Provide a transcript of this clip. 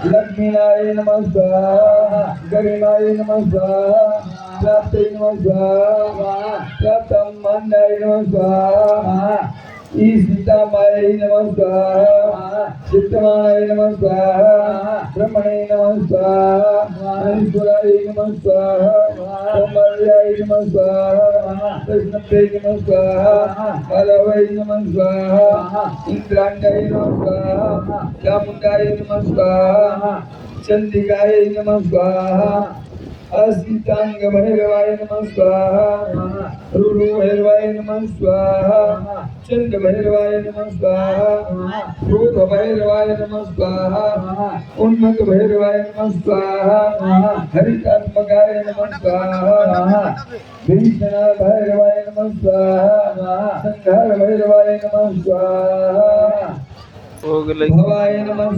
लक्ष्मीनाय नमः स्वाहा गरिमाय नमः स्वाहा प्राप्तये नमः स्वाहा प्राप्तमन्नाय नमः स्वाहा ईशितामाय नमः स्वाहा चित्तमाय नमः स्वाहा ब्रह्मणे नमः स्वाहा महेश्वराय नमः स्वाहा ब्रह्मण्याय नमः स्वाहा कृष्णप्रे नमः स्वाहा माधवाय नमः स्वाहा इंद्राण्याय नमः स्वाहा चामुण्डाय नमः स्वाहा चंडिकाय नमः स्वाहा अस्मितांग भैरवाय नमः स्वाहा रुरु भैरवाय नमः स्वाहा चंड भैरवाय नमः स्वाहा क्रोध भैरवाय नमः स्वाहा उन्मत्त भैरवाय नमः स्वाहा हरितात्मकाय नमः स्वाहा भीषण भैरवाय नमः स्वाहा संहार भैरवाय नमः स्वाहा भवाय नमः